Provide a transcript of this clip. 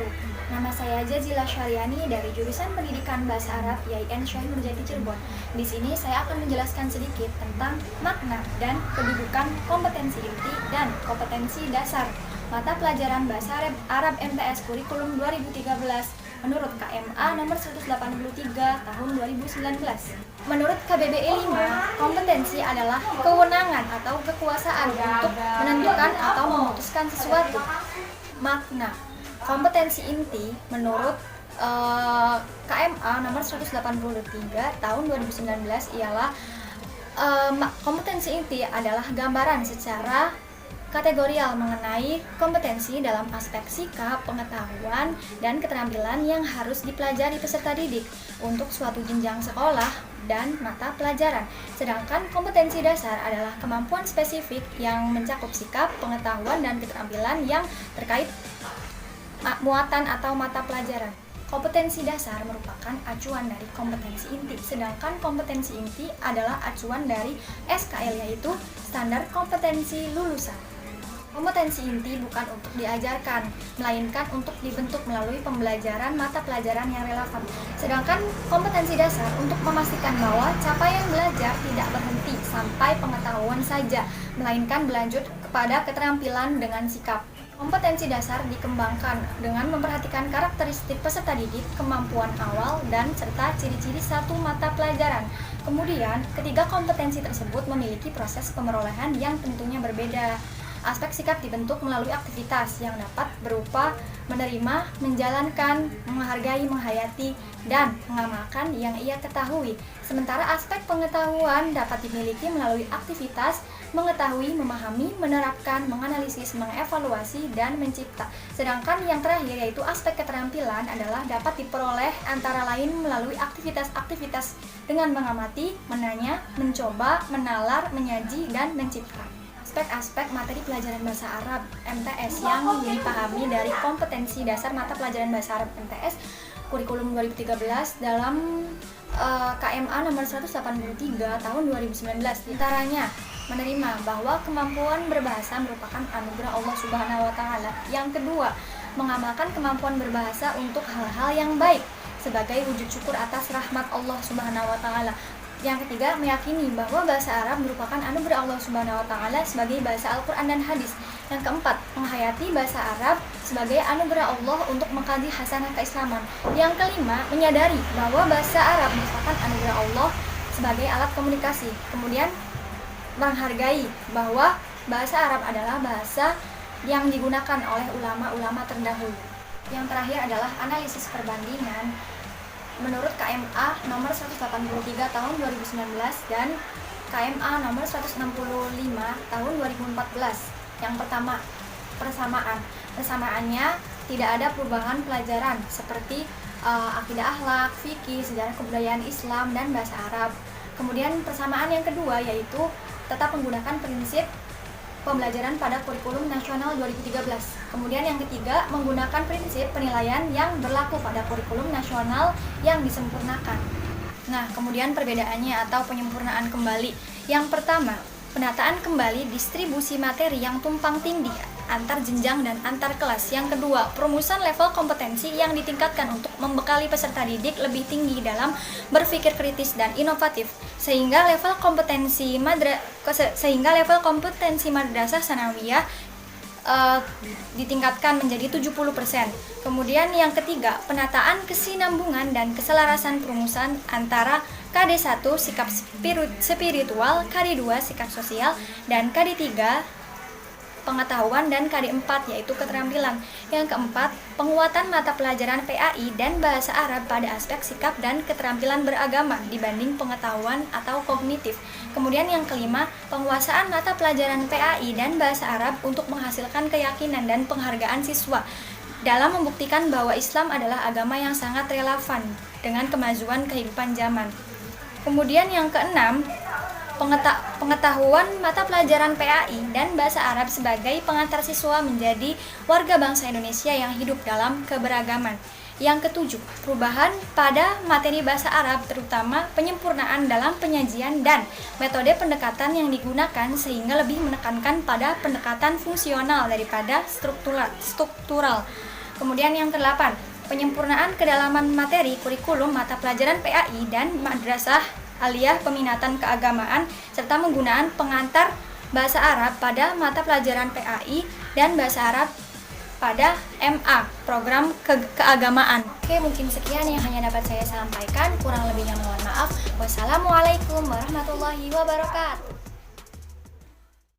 wabarakatuh. Nama saya Jazila Syariani dari jurusan Pendidikan Bahasa Arab YIN Syekh Nurjati Cirebon. Di sini saya akan menjelaskan sedikit tentang makna dan kedudukan kompetensi inti dan kompetensi dasar mata pelajaran Bahasa Arab MTS kurikulum 2013 menurut KMA nomor 183 tahun 2019. Menurut KBBI 5, kompetensi adalah kewenangan atau kekuasaan untuk menentukan atau memutuskan sesuatu. Makna kompetensi inti menurut KMA nomor 183 tahun 2019 ialah kompetensi inti adalah gambaran secara kategorial mengenai kompetensi dalam aspek sikap, pengetahuan, dan keterampilan yang harus dipelajari peserta didik untuk suatu jenjang sekolah dan mata pelajaran. Sedangkan kompetensi dasar adalah kemampuan spesifik yang mencakup sikap, pengetahuan, dan keterampilan yang terkait muatan atau mata pelajaran. Kompetensi dasar merupakan acuan dari kompetensi inti, sedangkan kompetensi inti adalah acuan dari SKL yaitu Standar Kompetensi Lulusan. Kompetensi inti bukan untuk diajarkan, melainkan untuk dibentuk melalui pembelajaran mata pelajaran yang relevan. Sedangkan kompetensi dasar untuk memastikan bahwa capaian belajar tidak berhenti sampai pengetahuan saja, melainkan berlanjut kepada keterampilan dengan sikap. Kompetensi dasar dikembangkan dengan memperhatikan karakteristik peserta didik, kemampuan awal, dan serta ciri-ciri satu mata pelajaran. Kemudian, ketiga kompetensi tersebut memiliki proses pemerolehan yang tentunya berbeda. Aspek sikap dibentuk melalui aktivitas yang dapat berupa menerima, menjalankan, menghargai, menghayati, dan mengamalkan yang ia ketahui. Sementara aspek pengetahuan dapat dimiliki melalui aktivitas mengetahui, memahami, menerapkan, menganalisis, mengevaluasi, dan mencipta. Sedangkan yang terakhir yaitu aspek keterampilan adalah dapat diperoleh antara lain melalui aktivitas-aktivitas dengan mengamati, menanya, mencoba, menalar, menyaji, dan mencipta. Aspek-aspek materi pelajaran Bahasa Arab MTS yang dipahami dari kompetensi dasar mata pelajaran Bahasa Arab MTS kurikulum 2013 dalam KMA nomor 183 tahun 2019. Diantaranya menerima bahwa kemampuan berbahasa merupakan anugerah Allah Subhanahu wa taala. Yang kedua, mengamalkan kemampuan berbahasa untuk hal-hal yang baik sebagai wujud syukur atas rahmat Allah Subhanahu wa taala. Yang ketiga, meyakini bahwa bahasa Arab merupakan anugerah Allah Subhanahu wa taala sebagai bahasa Al-Qur'an dan hadis. Yang keempat, menghayati bahasa Arab sebagai anugerah Allah untuk mengkaji hasanah keislaman. Yang kelima, menyadari bahwa bahasa Arab merupakan anugerah Allah sebagai alat komunikasi. Kemudian, menghargai bahwa bahasa Arab adalah bahasa yang digunakan oleh ulama-ulama terdahulu. Yang terakhir adalah analisis perbandingan menurut KMA nomor 183 tahun 2019 dan KMA nomor 165 tahun 2014. Yang pertama, persamaan. Persamaannya tidak ada perubahan pelajaran seperti akidah akhlak, fikih, sejarah kebudayaan Islam, dan bahasa Arab. Kemudian persamaan yang kedua yaitu tetap menggunakan prinsip pembelajaran pada kurikulum nasional 2013. Kemudian yang ketiga, menggunakan prinsip penilaian yang berlaku pada kurikulum nasional yang disempurnakan. Nah, kemudian perbedaannya atau penyempurnaan kembali. Yang pertama, penataan kembali distribusi materi yang tumpang tindih antar jenjang dan antar kelas. Yang kedua, perumusan level kompetensi yang ditingkatkan untuk membekali peserta didik lebih tinggi dalam berpikir kritis dan inovatif, sehingga level kompetensi madrasah sanawiyah ditingkatkan menjadi 70%. Kemudian yang ketiga, penataan kesinambungan dan keselarasan perumusan antara KD1 sikap spiritual, KD2 sikap sosial, dan KD3 pengetahuan, dan KD4 yaitu keterampilan. Yang keempat, penguatan mata pelajaran PAI dan bahasa Arab pada aspek sikap dan keterampilan beragama dibanding pengetahuan atau kognitif. Kemudian yang kelima, penguasaan mata pelajaran PAI dan bahasa Arab untuk menghasilkan keyakinan dan penghargaan siswa dalam membuktikan bahwa Islam adalah agama yang sangat relevan dengan kemajuan kehidupan zaman. Kemudian yang keenam, pengetahuan mata pelajaran PAI dan bahasa Arab sebagai pengantar siswa menjadi warga bangsa Indonesia yang hidup dalam keberagaman. Yang ketujuh, perubahan pada materi bahasa Arab, terutama penyempurnaan dalam penyajian dan metode pendekatan yang digunakan sehingga lebih menekankan pada pendekatan fungsional daripada struktural. Kemudian yang ke-8, penyempurnaan kedalaman materi kurikulum mata pelajaran PAI dan Madrasah Aliyah Peminatan Keagamaan serta penggunaan pengantar bahasa Arab pada mata pelajaran PAI dan bahasa Arab pada MA, program keagamaan. Oke, mungkin sekian yang hanya dapat saya sampaikan. Kurang lebihnya mohon maaf. Wassalamualaikum warahmatullahi wabarakatuh.